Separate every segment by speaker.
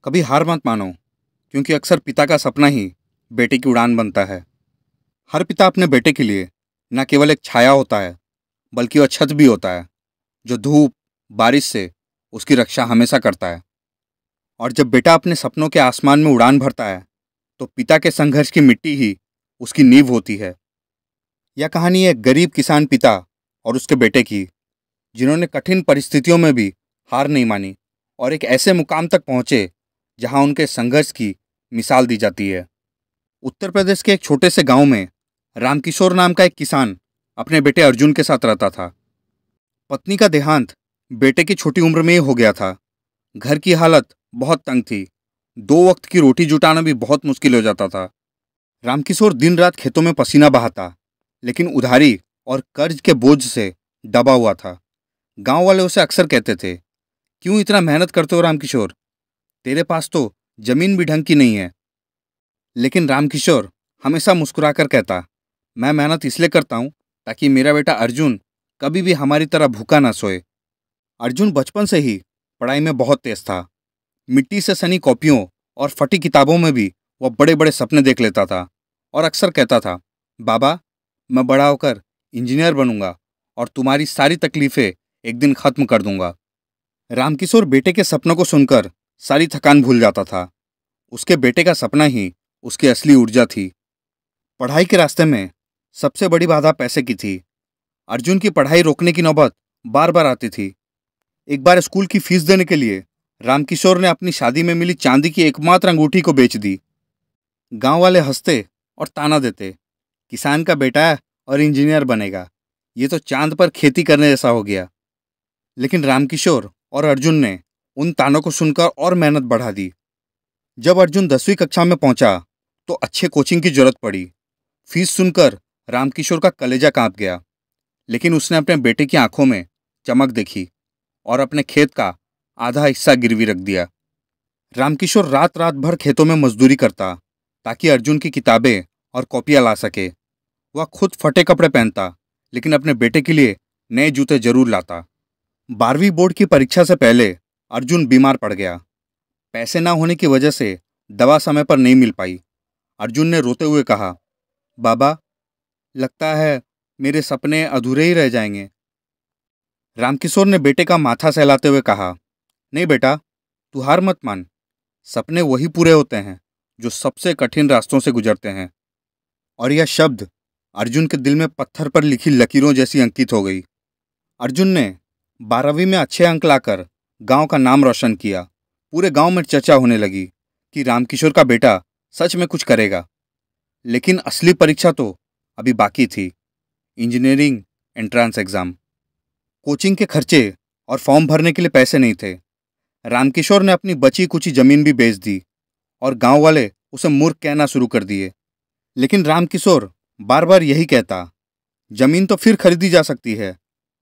Speaker 1: कभी हार मत मानो, क्योंकि अक्सर पिता का सपना ही बेटे की उड़ान बनता है। हर पिता अपने बेटे के लिए न केवल एक छाया होता है, बल्कि वह छत भी होता है, जो धूप, बारिश से उसकी रक्षा हमेशा करता है। और जब बेटा अपने सपनों के आसमान में उड़ान भरता है, तो पिता के संघर्ष की मिट्टी ही उसकी नींव होती है। यह कहानी एक गरीब किसान पिता और उसके बेटे की, जिन्होंने कठिन परिस्थितियों में भी हार नहीं मानी और एक ऐसे मुकाम तक पहुंचे जहां उनके संघर्ष की मिसाल दी जाती है। उत्तर प्रदेश के एक छोटे से गांव में रामकिशोर नाम का एक किसान अपने बेटे अर्जुन के साथ रहता था। पत्नी का देहांत बेटे की छोटी उम्र में ही हो गया था। घर की हालत बहुत तंग थी। दो वक्त की रोटी जुटाना भी बहुत मुश्किल हो जाता था। रामकिशोर दिन रात खेतों में पसीना बहाता, लेकिन उधारी और कर्ज के बोझ से दबा हुआ था। गांव वाले उसे अक्सर कहते थे, क्यों इतना मेहनत करते हो रामकिशोर? तेरे पास तो जमीन भी ढंग की नहीं है। लेकिन रामकिशोर हमेशा मुस्कुराकर कहता, मैं मेहनत इसलिए करता हूँ ताकि मेरा बेटा अर्जुन कभी भी हमारी तरह भूखा ना सोए। अर्जुन बचपन से ही पढ़ाई में बहुत तेज था। मिट्टी से सनी कॉपियों और फटी किताबों में भी वह बड़े बड़े सपने देख लेता था और अक्सर कहता था, बाबा, मैं बड़ा होकर इंजीनियर बनूंगा और तुम्हारी सारी तकलीफें एक दिन खत्म कर दूंगा। रामकिशोर बेटे के सपनों को सुनकर सारी थकान भूल जाता था। उसके बेटे का सपना ही उसकी असली ऊर्जा थी। पढ़ाई के रास्ते में सबसे बड़ी बाधा पैसे की थी। अर्जुन की पढ़ाई रोकने की नौबत बार बार आती थी। एक बार स्कूल की फीस देने के लिए रामकिशोर ने अपनी शादी में मिली चांदी की एकमात्र अंगूठी को बेच दी। गांव वाले हंसते और ताना देते, किसान का बेटा है और इंजीनियर बनेगा, ये तो चांद पर खेती करने जैसा हो गया। लेकिन रामकिशोर और अर्जुन ने उन तानों को सुनकर और मेहनत बढ़ा दी। जब अर्जुन 10वीं कक्षा में पहुंचा तो अच्छे कोचिंग की जरूरत पड़ी। फीस सुनकर रामकिशोर का कलेजा कांप गया, लेकिन उसने अपने बेटे की आंखों में चमक देखी और अपने खेत का आधा हिस्सा गिरवी रख दिया। रामकिशोर रात रात भर खेतों में मजदूरी करता ताकि अर्जुन की किताबें और कॉपियां ला सके। वह खुद फटे कपड़े पहनता, लेकिन अपने बेटे के लिए नए जूते जरूर लाता। 12वीं बोर्ड की परीक्षा से पहले अर्जुन बीमार पड़ गया। पैसे ना होने की वजह से दवा समय पर नहीं मिल पाई। अर्जुन ने रोते हुए कहा, बाबा, लगता है मेरे सपने अधूरे ही रह जाएंगे। रामकिशोर ने बेटे का माथा सहलाते हुए कहा, नहीं बेटा, तू हार मत मान। सपने वही पूरे होते हैं जो सबसे कठिन रास्तों से गुजरते हैं। और यह शब्द अर्जुन के दिल में पत्थर पर लिखी लकीरों जैसी अंकित हो गई। अर्जुन ने 12वीं में अच्छे अंक लाकर गांव का नाम रोशन किया। पूरे गांव में चर्चा होने लगी कि रामकिशोर का बेटा सच में कुछ करेगा। लेकिन असली परीक्षा तो अभी बाकी थी, इंजीनियरिंग एंट्रांस एग्जाम। कोचिंग के खर्चे और फॉर्म भरने के लिए पैसे नहीं थे। रामकिशोर ने अपनी बची कुची जमीन भी बेच दी और गांव वाले उसे मूर्ख कहना शुरू कर दिए। लेकिन रामकिशोर बार बार यही कहता, जमीन तो फिर खरीदी जा सकती है,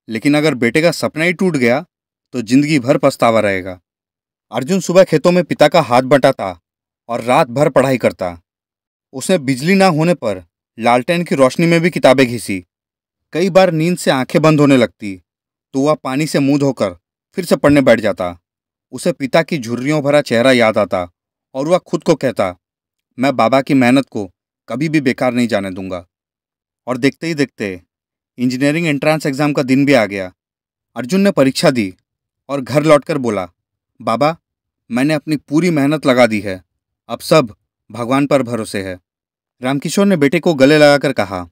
Speaker 1: लेकिन अगर बेटे का सपना ही टूट गया तो जिंदगी भर पछतावा रहेगा। अर्जुन सुबह खेतों में पिता का हाथ बटाता और रात भर पढ़ाई करता। उसने बिजली ना होने पर लालटेन की रोशनी में भी किताबें घिसी। कई बार नींद से आंखें बंद होने लगती तो वह पानी से मुंह धोकर फिर से पढ़ने बैठ जाता। उसे पिता की झुर्रियों भरा चेहरा याद आता और वह खुद को कहता, मैं बाबा की मेहनत को कभी भी बेकार नहीं जाने दूंगा। और देखते ही देखते इंजीनियरिंग एंट्रांस एग्जाम का दिन भी आ गया। अर्जुन ने परीक्षा दी और घर लौटकर बोला, बाबा, मैंने अपनी पूरी मेहनत लगा दी है, अब सब भगवान पर भरोसे है। रामकिशोर ने बेटे को गले लगाकर कहा,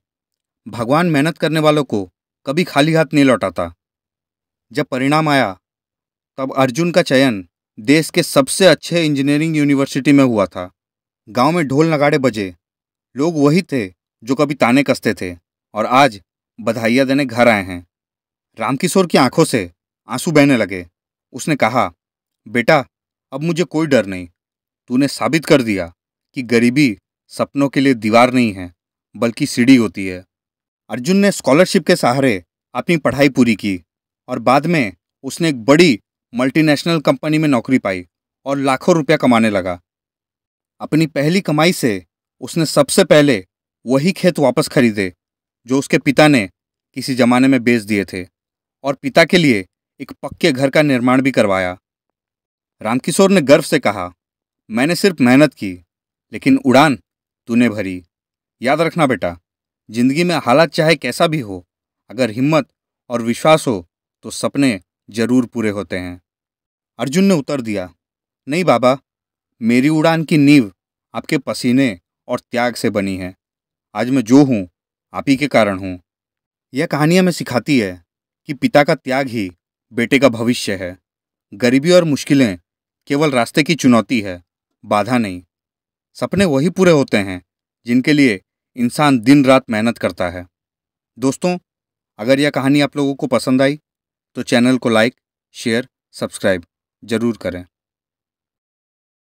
Speaker 1: भगवान मेहनत करने वालों को कभी खाली हाथ नहीं लौटाता। जब परिणाम आया तब अर्जुन का चयन देश के सबसे अच्छे इंजीनियरिंग यूनिवर्सिटी में हुआ था। गांव में ढोल नगाड़े बजे। लोग वही थे जो कभी ताने कसते थे और आज बधाइयाँ देने घर आए हैं। रामकिशोर की आंखों से आंसू बहने लगे। उसने कहा, बेटा, अब मुझे कोई डर नहीं। तूने साबित कर दिया कि गरीबी सपनों के लिए दीवार नहीं है, बल्कि सीढ़ी होती है। अर्जुन ने स्कॉलरशिप के सहारे अपनी पढ़ाई पूरी की और बाद में उसने एक बड़ी मल्टीनेशनल कंपनी में नौकरी पाई और लाखों रुपया कमाने लगा। अपनी पहली कमाई से उसने सबसे पहले वही खेत वापस खरीदे जो उसके पिता ने किसी जमाने में बेच दिए थे, और पिता के लिए एक पक्के घर का निर्माण भी करवाया। रामकिशोर ने गर्व से कहा, मैंने सिर्फ मेहनत की, लेकिन उड़ान तूने भरी। याद रखना बेटा, जिंदगी में हालात चाहे कैसा भी हो, अगर हिम्मत और विश्वास हो तो सपने जरूर पूरे होते हैं। अर्जुन ने उत्तर दिया, नहीं बाबा, मेरी उड़ान की नींव आपके पसीने और त्याग से बनी है। आज मैं जो हूँ आप ही के कारण हूँ। यह कहानी हमें सिखाती है कि पिता का त्याग ही बेटे का भविष्य है। गरीबी और मुश्किलें केवल रास्ते की चुनौती है, बाधा नहीं। सपने वही पूरे होते हैं जिनके लिए इंसान दिन रात मेहनत करता है। दोस्तों, अगर यह कहानी आप लोगों को पसंद आई तो चैनल को लाइक, शेयर, सब्सक्राइब जरूर करें।